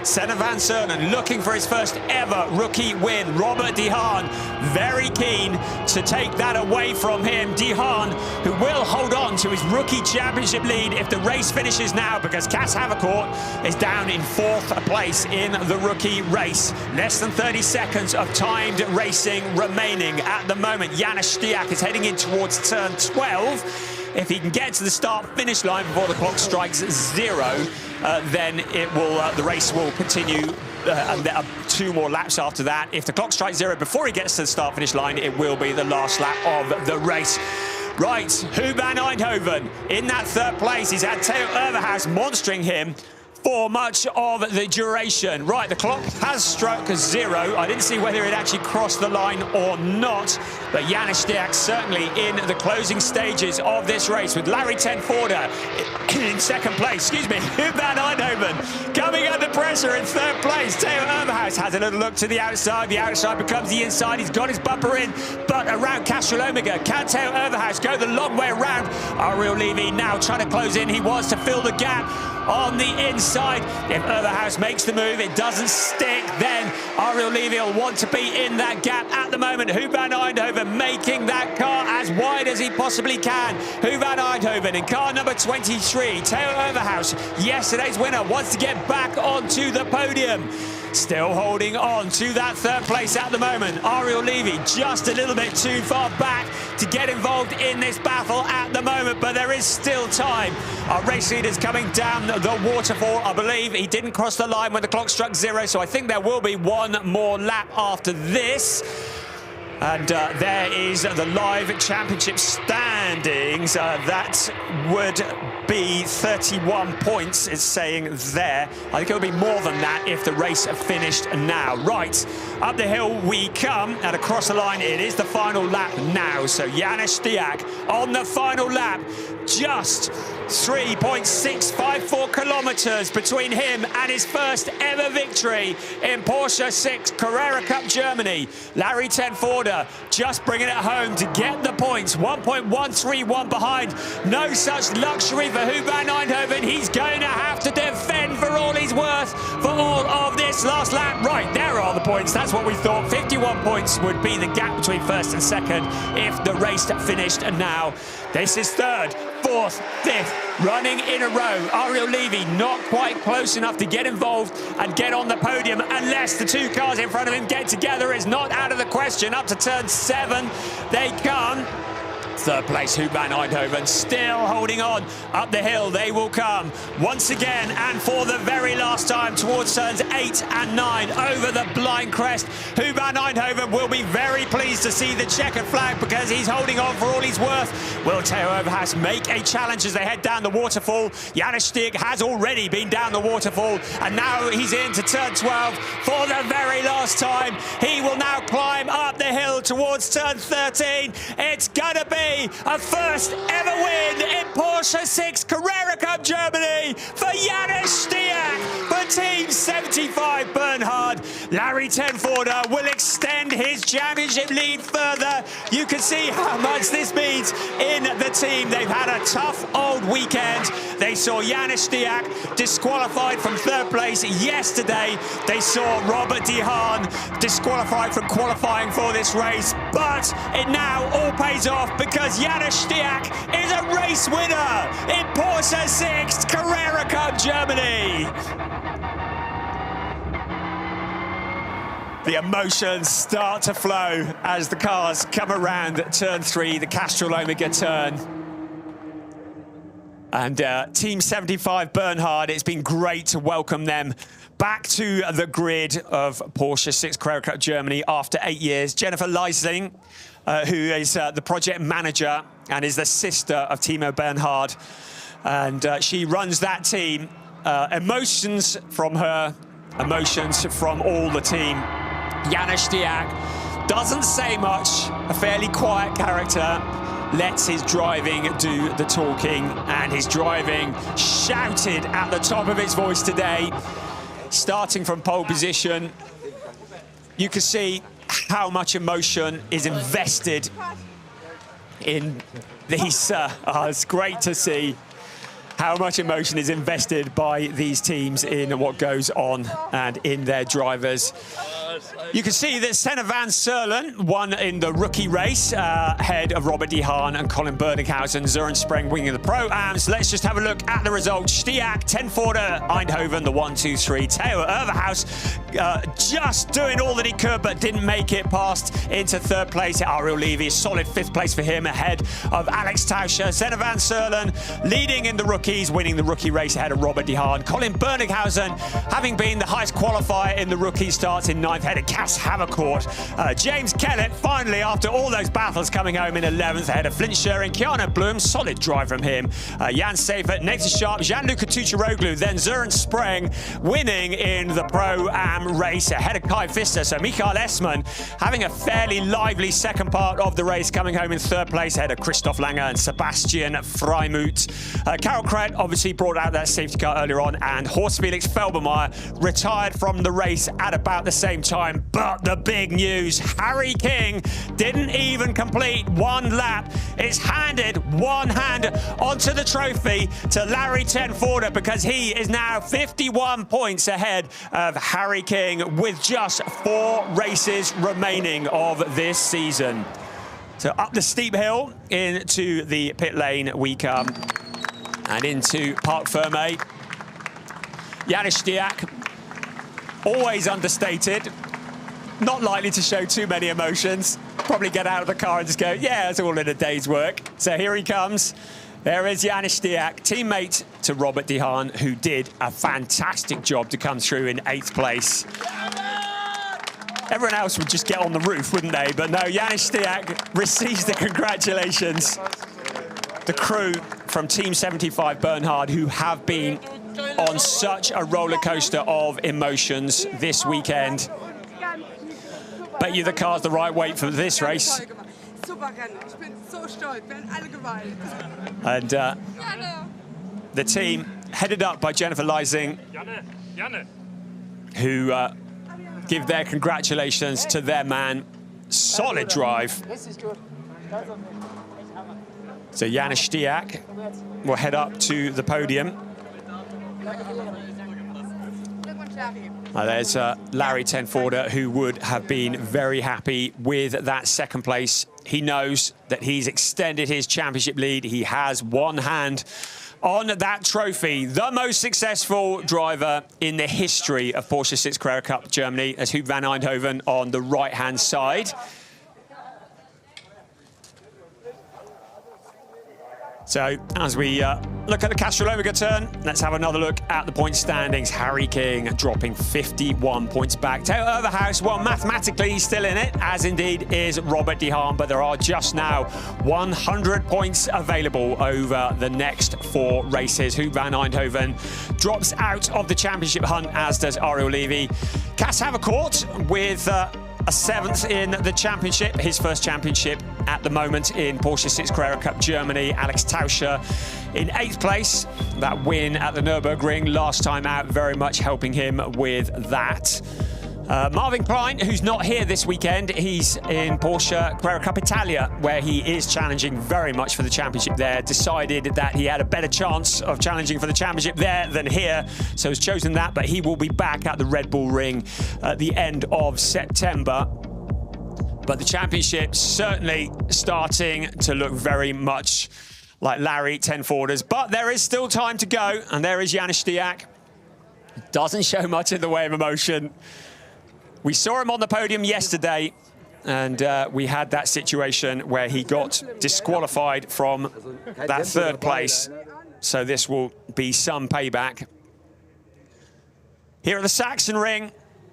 Senna van Seulen looking for his first ever rookie win. Robert De Haan very keen to take that away from him. De Haan, who will hold on to his rookie championship lead if the race finishes now, because Cas Havercourt is down in 4th place in the rookie race. Less than 30 seconds of timed racing remaining at the moment. Janis Stiak is heading in towards turn 12. If he can get to the start-finish line before the clock strikes 0, then it will. The race will continue 2 more laps after that. If the clock strikes 0 before he gets to the start-finish line, it will be the last lap of the race. Right, Huub van Eindhoven in that 3rd place. He's had Theo Overhaus monstering him for much of the duration. Right, the clock has struck 0. I didn't see whether it actually crossed the line or not, but Janis Stiak certainly in the closing stages of this race, with Larry Ten Voorde in 2nd place. Excuse me, Huub van Eindhoven coming under pressure in 3rd place. Theo Overhaus has a little look to the outside. The outside becomes the inside. He's got his bumper in, but around Castrol Omega. Can Theo Overhaus go the long way around? Ariel Levy now trying to close in. He wants to fill the gap on the inside. If Overhaus makes the move, it doesn't stick, then Ariel Levy will want to be in that gap. At the moment, Huub van Eindhoven making that car as wide as he possibly can. Huub van Eindhoven in car number 23. Theo Overhaus, yesterday's winner, wants to get back onto the podium. still holding on to that third place at the moment. Ariel Levy just a little bit too far back to get involved in this battle at the moment, but there is still time. Our race leader's coming down the waterfall. I believe he didn't cross the line when the clock struck 0, so I think there will be one more lap after this. And there is the live championship standings. That would be 31 points, it's saying there. I think it'll be more than that if the race finished now. Right, up the hill we come, and across the line it is the final lap now. So Janis Stiak on the final lap. Just 3.654 kilometers between him and his first ever victory in Porsche Sixt Carrera Cup Germany. Larry Tenforder just bringing it home to get the points. 1.131 behind. No such luxury for Huub van Eindhoven. He's going to have to defend for all he's worth for all of this last lap. Right, there are the points. That's what we thought. 51 points would be the gap between first and second if the race finished now. This is third, fourth, fifth, running in a row. Ariel Levy not quite close enough to get involved and get on the podium unless the two cars in front of him get together. Is not out of the question. Up to turn 7 they come. Third place, Huub van Eindhoven still holding on. Up the hill they will come once again, and for the very last time towards turns 8 and 9 over the blind crest. Huub van Eindhoven will be very pleased to see the checkered flag because he's holding on for all he's worth. Will Theo Overhaas make a challenge as they head down the waterfall? Janis Stiak has already been down the waterfall, and now he's into turn 12 for the very last time. He will now climb up the hill towards turn 13. It's gonna be a first ever win in Porsche Sixt Carrera Cup Germany for Janis Stiak for Team 75 Bernhard. Larry Tenforder will extend his championship lead further. You can see how much this means in the team. They've had a tough old weekend. They saw Janis Stiak disqualified from third place yesterday. They saw Robert De Haan disqualified from qualifying for this race, but it now all pays off because Janis Stiak is a race winner in Porsche Sixt Carrera Cup Germany. The emotions start to flow as the cars come around turn 3, the Castrol Omega turn. And Team 75 Bernhard, it's been great to welcome them back to the grid of Porsche Sixt Carrera Cup Germany after 8 years. Jennifer Leisling, who is the project manager and is the sister of Timo Bernhard. And she runs that team. Emotions from her, emotions from all the team. Janis Stiak doesn't say much, a fairly quiet character, lets his driving do the talking, and his driving shouted at the top of his voice today. Starting from pole position, you can see how much emotion is invested in these. It's great to see how much emotion is invested by these teams in what goes on and in their drivers. You can see that Senna van Serlen won in the rookie race, ahead of Robert De Haan and Colin Berninghausen. Søren Spreng winning the Pro-Ams. Let's just have a look at the results. Stiak, Tenforder, Eindhoven, the 1, 2, 3. Theo Overhaas just doing all that he could, but didn't make it past into third place. Ariel Levy, solid 5th place for him, ahead of Alex Tauscher. Senna van Serlen leading in the rookies, winning the rookie race ahead of Robert De Haan. Colin Berninghausen, having been the highest qualifier in the rookie starts in 9th, ahead of Cass Havercourt. James Kellett, finally, after all those battles, coming home in 11th, ahead of Flint Schering. Keanu Bloom, solid drive from him. Jan Seifert, Nathan Sharp, Gianluca Tucciaroglu, then Søren Spreng winning in the Pro-Am race ahead of Kai Pfister. So Michael Essmann having a fairly lively second part of the race, coming home in third place ahead of Christoph Langer and Sebastian Freimuth. Carol Kret obviously brought out that safety car earlier on, and Horst Felix Felbermeyer retired from the race at about the same time. But the big news, Harry King didn't even complete one lap. It's handed one hand onto the trophy to Larry Tenforder because he is now 51 points ahead of Harry King with just 4 races remaining of this season. So up the steep hill into the pit lane we come, and into Parc Fermé. Janis Stiak always understated, not likely to show too many emotions. Probably get out of the car and just go, yeah, it's all in a day's work. So here he comes. There is Janis Stiak, teammate to Robert De Haan, who did a fantastic job to come through in 8th place. Everyone else would just get on the roof, wouldn't they? But no, Janis Stiak receives the congratulations. The crew from Team 75 Bernhard, who have been on such a roller coaster of emotions this weekend. Bet you the car's the right weight for this race. And the team, headed up by Jennifer Leising, who give their congratulations to their man. Solid drive. So Janis Stiak will head up to the podium. There's Larry Tenforder, who would have been very happy with that 2nd place. He knows that he's extended his championship lead. He has one hand on that trophy. The most successful driver in the history of Porsche Sixt Carrera Cup Germany, as Huub van Eindhoven on the right-hand side. So as we look at the Castrol Omega turn, let's have another look at the point standings. Harry King dropping 51 points back. Tail Overhouse, well, mathematically he's still in it, as indeed is Robert De Haan, but there are just now 100 points available over the next 4 races. Huub van Eindhoven drops out of the championship hunt, as does Ariel Levy. Cas Havercourt with a 7th in the championship, his first championship at the moment in Porsche Sixt Carrera Cup Germany. Alex Tauscher in 8th place. That win at the Nürburgring last time out, very much helping him with that. Marvin Klein, who's not here this weekend, he's in Porsche Carrera Cup Italia, where he is challenging very much for the championship there. Decided that he had a better chance of challenging for the championship there than here, so has chosen that, but he will be back at the Red Bull Ring at the end of September. But the championship certainly starting to look very much like Larry Tenforder's, but there is still time to go, and there is Janis Stiak. Doesn't show much in the way of emotion. We saw him on the podium yesterday, and we had that situation where he got disqualified from that 3rd place. So this will be some payback. Here at the Sachsenring,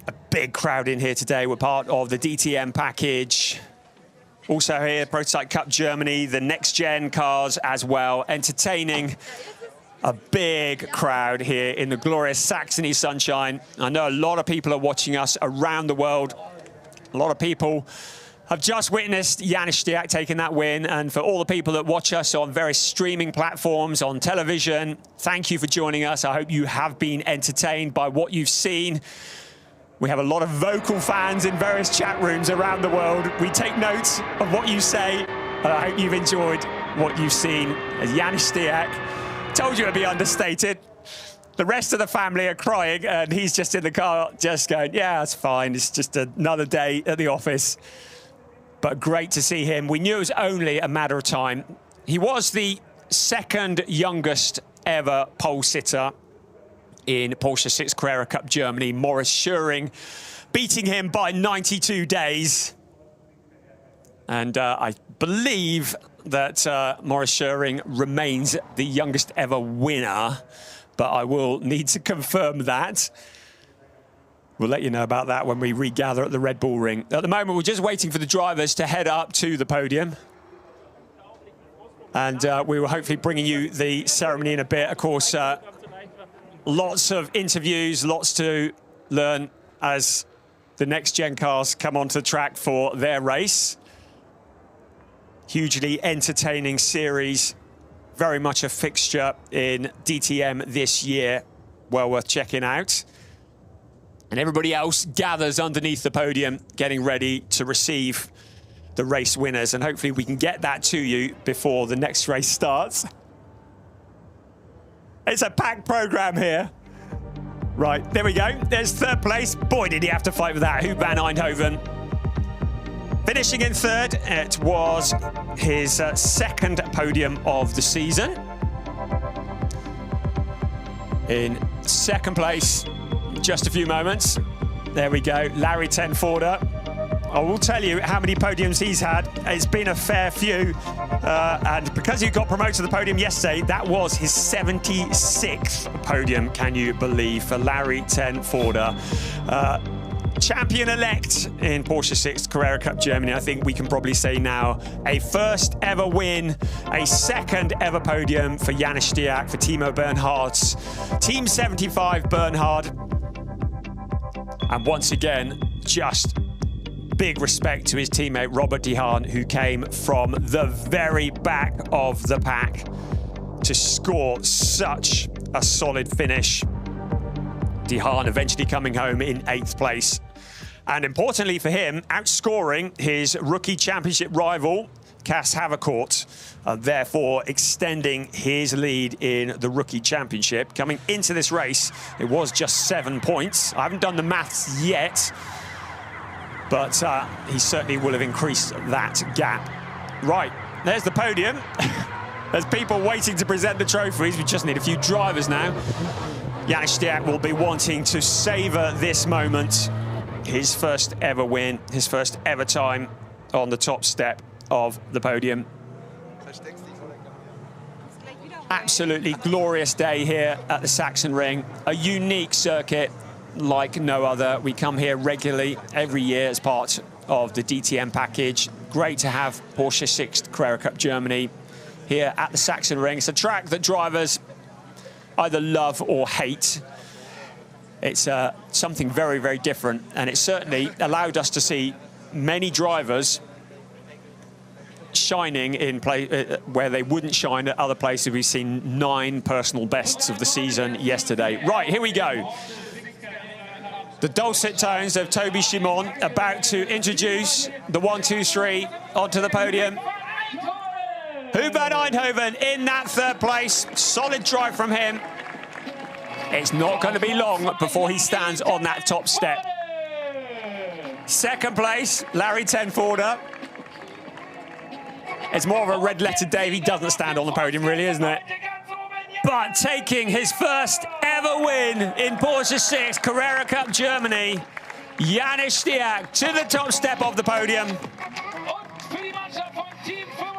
a big crowd in here today. We're part of the DTM package. Also here, Prototype Cup Germany, the next-gen cars as well, entertaining a big crowd here in the glorious Saxony sunshine. I know a lot of people are watching us around the world. A lot of people have just witnessed Janis Stiak taking that win. And for all the people that watch us on various streaming platforms, on television, thank you for joining us. I hope you have been entertained by what you've seen. We have a lot of vocal fans in various chat rooms around the world. We take notes of what you say, and I hope you've enjoyed what you've seen as Janis Stiak. Told you it'd be understated. The rest of the family are crying, and he's just in the car just going, yeah, it's fine. It's just another day at the office. But great to see him. We knew it was only a matter of time. He was the 2nd youngest ever pole sitter in Porsche Sixt Carrera Cup Germany. Maurice Schöring beating him by 92 days. And I believe that Maurice Schöring remains the youngest ever winner, but I will need to confirm that. We'll let you know about that when we regather at the Red Bull Ring. At the moment, we're just waiting for the drivers to head up to the podium. And we will hopefully bringing you the ceremony in a bit. Of course, lots of interviews, lots to learn as the next-gen cars come onto the track for their race. Hugely entertaining series, very much a fixture in DTM this year, well worth checking out. And everybody else gathers underneath the podium, getting ready to receive the race winners, and hopefully we can get that to you before the next race starts. It's a packed program here. Right, there we go. There's 3rd place. Boy, did he have to fight with that. Huub van Eindhoven finishing in 3rd. It was his 2nd podium of the season. In 2nd place, just a few moments. There we go, Larry Tenforder. I will tell you how many podiums he's had. It's been a fair few. And because he got promoted to the podium yesterday, that was his 76th podium, can you believe, for Larry Tenforder. Champion-elect in Porsche Sixt Carrera Cup Germany. I think we can probably say now a first ever win, a second ever podium for Janis Stiak, for Timo Bernhard's Team 75 Bernhard. And once again, just big respect to his teammate Robert De Haan, who came from the very back of the pack to score such a solid finish. De Haan eventually coming home in 8th place. And importantly for him, outscoring his rookie championship rival, Cas Havercourt, therefore extending his lead in the rookie championship. Coming into this race, it was just 7 points. I haven't done the maths yet, but he certainly will have increased that gap. Right, there's the podium. There's people waiting to present the trophies. We just need a few drivers now. Janis Stiak will be wanting to savour this moment. His first ever win, his first ever time on the top step of the podium. Absolutely glorious day here at the Sachsenring. A unique circuit like no other. We come here regularly every year as part of the DTM package. Great to have Porsche Sixt Carrera Cup Germany here at the Sachsenring. It's a track that drivers either love or hate. It's something very, very different, and it certainly allowed us to see many drivers shining in where they wouldn't shine at other places. We've seen 9 personal bests of the season yesterday. Right, here we go. The dulcet tones of Toby Shimon about to introduce the 1, 2, 3 onto the podium. Huub van Eindhoven in that 3rd place. Solid drive from him. It's not going to be long before he stands on that top step. 2nd place, Larry Tenforder. It's more of a red-letter day if he doesn't stand on the podium, really, isn't it? But taking his first ever win in Porsche Sixt Carrera Cup Germany, Janis Stiak to the top step of the podium.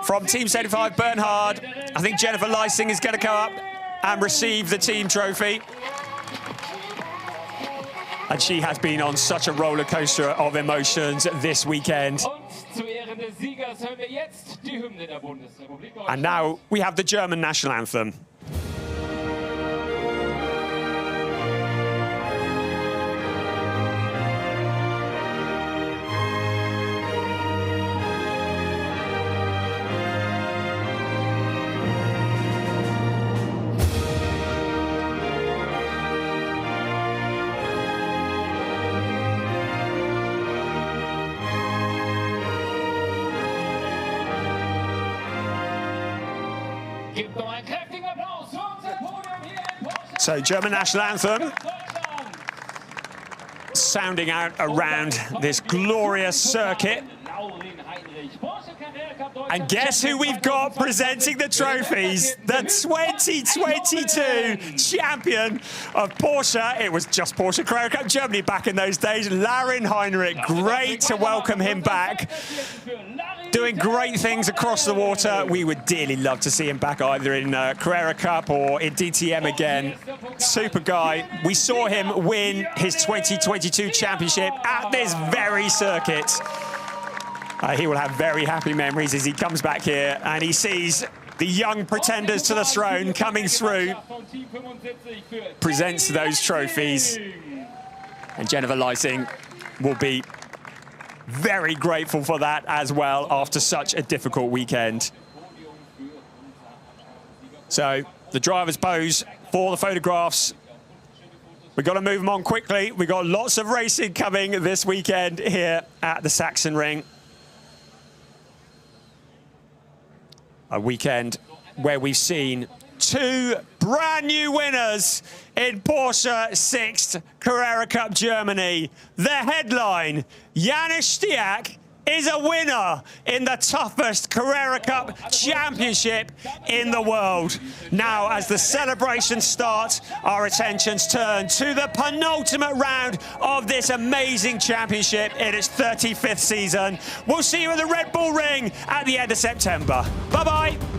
From Team 75 Bernhard, I think Jennifer Leising is going to go up and receive the team trophy. And she has been on such a roller coaster of emotions this weekend. And now we have the German national anthem. So, German national anthem sounding out around this glorious circuit. And guess who we've got presenting the trophies? The 2022 champion of Porsche. It was just Porsche Carrera Cup Germany back in those days. Larin Heinrich, great to welcome him back. Doing great things across the water. We would dearly love to see him back either in Carrera Cup or in DTM again. Super guy. We saw him win his 2022 championship at this very circuit. He will have very happy memories as he comes back here and he sees the young pretenders to the throne coming through. Presents those trophies. And Jennifer Leising will be very grateful for that as well after such a difficult weekend. So the drivers pose for the photographs. We've got to move them on quickly. We've got lots of racing coming this weekend here at the Sachsenring. A weekend where we've seen 2 brand new winners in Porsche Sixt Carrera Cup Germany. The headline, Janis Stiak is a winner in the toughest Carrera Cup championship in the world. Now, as the celebrations start, our attentions turn to the penultimate round of this amazing championship in its 35th season. We'll see you in the Red Bull Ring at the end of September. Bye-bye.